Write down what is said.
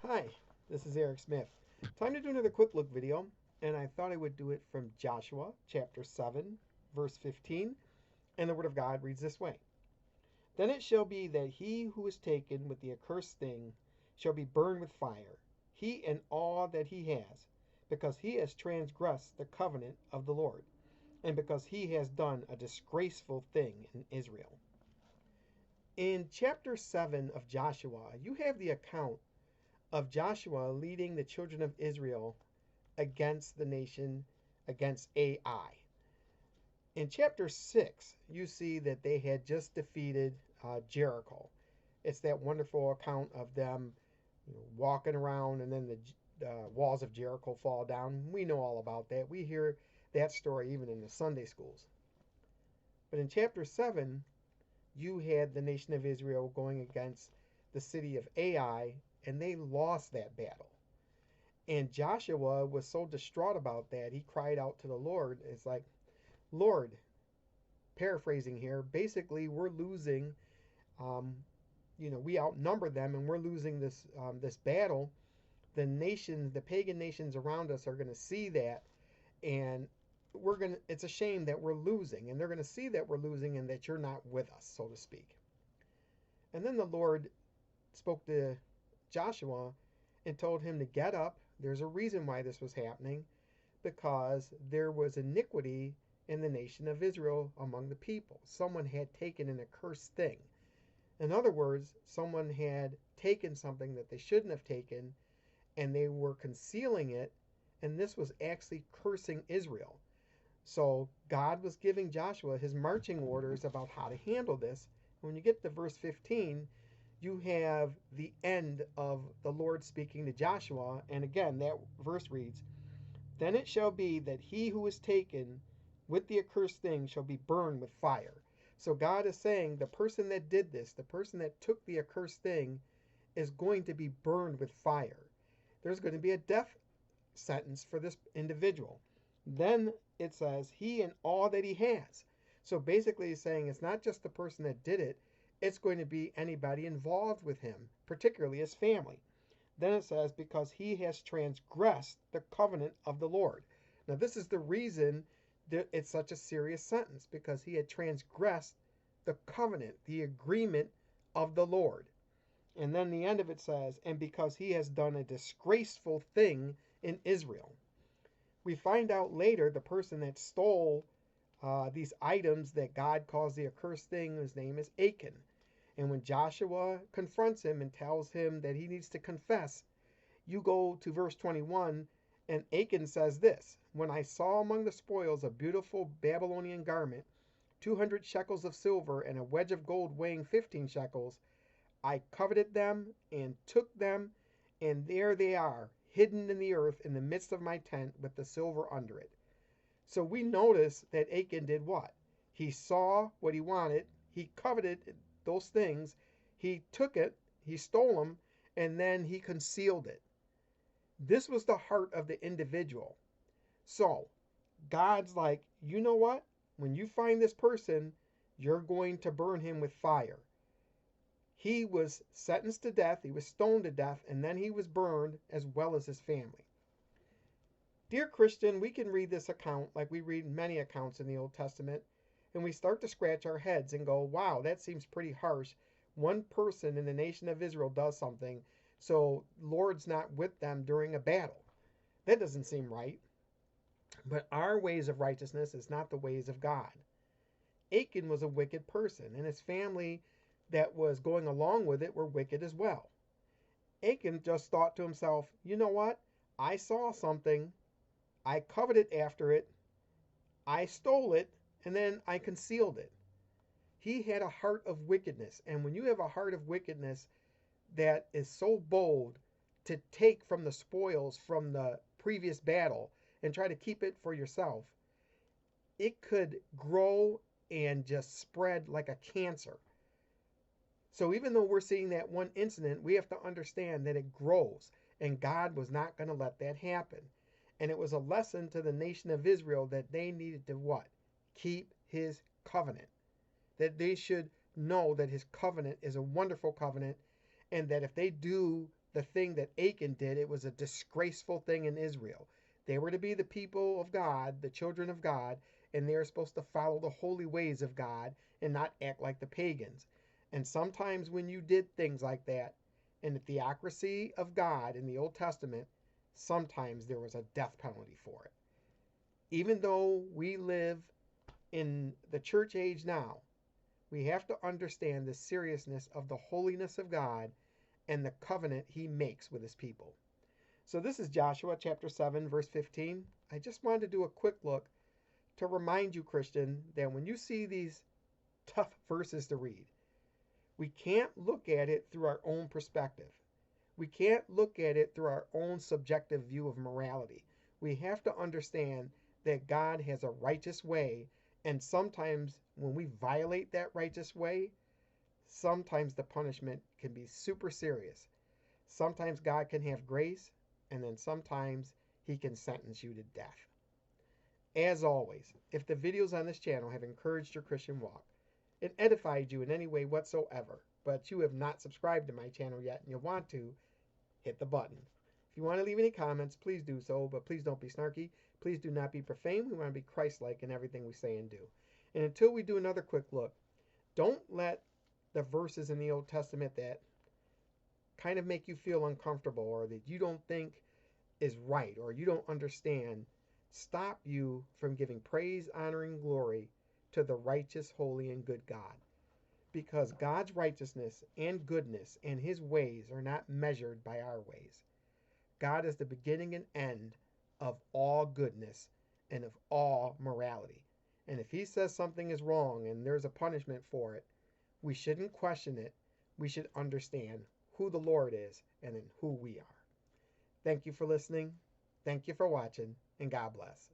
Hi, this is Eric Smith. Time to do another quick look video, and I thought I would do it from Joshua chapter 7, verse 15, and the Word of God reads this way. Then it shall be that he who is taken with the accursed thing shall be burned with fire, he and all that he has, because he has transgressed the covenant of the Lord, and because he has done a disgraceful thing in Israel. In chapter 7 of Joshua, you have the account of Joshua leading the children of Israel against the nation, against Ai. In chapter 6, you see that they had just defeated Jericho. It's that wonderful account of them walking around and then the walls of Jericho fall down. We know all about that. We hear that story even in the Sunday schools. But in chapter 7, you had the nation of Israel going against the city of Ai, and they lost that battle. And Joshua was so distraught about that, he cried out to the Lord. It's like, Lord, paraphrasing here, basically, we're losing. We outnumber them, and we're losing this battle. The nations, the pagan nations around us, are going to see that, and It's a shame that we're losing, and they're going to see that we're losing, and that you're not with us, so to speak. And then the Lord spoke to Joshua and told him to get up. There's a reason why this was happening, because there was iniquity in the nation of Israel among the people. Someone had taken an accursed thing. In other words, someone had taken something that they shouldn't have taken, and they were concealing it, and this was actually cursing Israel. So God was giving Joshua his marching orders about how to handle this. When you get to verse 15, you have the end of the Lord speaking to Joshua. And again, that verse reads, Then it shall be that he who is taken with the accursed thing shall be burned with fire. So God is saying the person that did this, the person that took the accursed thing, is going to be burned with fire. There's going to be a death sentence for this individual. Then it says, he and all that he has. So basically, he's saying it's not just the person that did it, it's going to be anybody involved with him, particularly his family. Then it says, because he has transgressed the covenant of the Lord. Now, this is the reason that it's such a serious sentence, because he had transgressed the covenant, the agreement of the Lord. And then the end of it says, and because he has done a disgraceful thing in Israel. We find out later the person that stole these items that God calls the accursed thing, his name is Achan. And when Joshua confronts him and tells him that he needs to confess, you go to verse 21, and Achan says this, When I saw among the spoils a beautiful Babylonian garment, 200 shekels of silver, and a wedge of gold weighing 15 shekels, I coveted them and took them, and there they are, hidden in the earth in the midst of my tent with the silver under it. So we notice that Achan did what? He saw what he wanted, he coveted those things, he took it, he stole them, and then he concealed it. This was the heart of the individual. So God's like, you know what? When you find this person, you're going to burn him with fire. He was sentenced to death, he was stoned to death, and then he was burned, as well as his family. Dear Christian, we can read this account like we read many accounts in the Old Testament, and we start to scratch our heads and go, wow, that seems pretty harsh. One person in the nation of Israel does something, so Lord's not with them during a battle. That doesn't seem right. But our ways of righteousness is not the ways of God. Achan was a wicked person, and his family that was going along with it were wicked as well. Achan just thought to himself, you know what? I saw something, I coveted after it, I stole it, and then I concealed it. He had a heart of wickedness. And when you have a heart of wickedness that is so bold to take from the spoils from the previous battle and try to keep it for yourself, it could grow and just spread like a cancer. So even though we're seeing that one incident, we have to understand that it grows. And God was not going to let that happen. And it was a lesson to the nation of Israel that they needed to what? Keep his covenant. That they should know that his covenant is a wonderful covenant, and that if they do the thing that Achan did, it was a disgraceful thing in Israel. They were to be the people of God, the children of God, and they are supposed to follow the holy ways of God and not act like the pagans. And sometimes when you did things like that in the theocracy of God in the Old Testament, sometimes there was a death penalty for it. Even though we live in the church age now, we have to understand the seriousness of the holiness of God and the covenant he makes with his people. So this is Joshua chapter 7, verse 15. I just wanted to do a quick look to remind you, Christian, that when you see these tough verses to read, we can't look at it through our own perspective. We can't look at it through our own subjective view of morality. We have to understand that God has a righteous way, and sometimes when we violate that righteous way, sometimes the punishment can be super serious. Sometimes God can have grace, and then sometimes he can sentence you to death. As always, if the videos on this channel have encouraged your Christian walk and edified you in any way whatsoever, but you have not subscribed to my channel yet and you want to, hit the button. If you want to leave any comments, please do so, but please don't be snarky. Please do not be profane. We want to be Christ-like in everything we say and do. And until we do another quick look, don't let the verses in the Old Testament that kind of make you feel uncomfortable or that you don't think is right or you don't understand stop you from giving praise, honor, and glory to the righteous, holy, and good God. Because God's righteousness and goodness and his ways are not measured by our ways. God is the beginning and end of all goodness and of all morality. And if he says something is wrong and there's a punishment for it, we shouldn't question it. We should understand who the Lord is and in who we are. Thank you for listening. Thank you for watching, and God bless.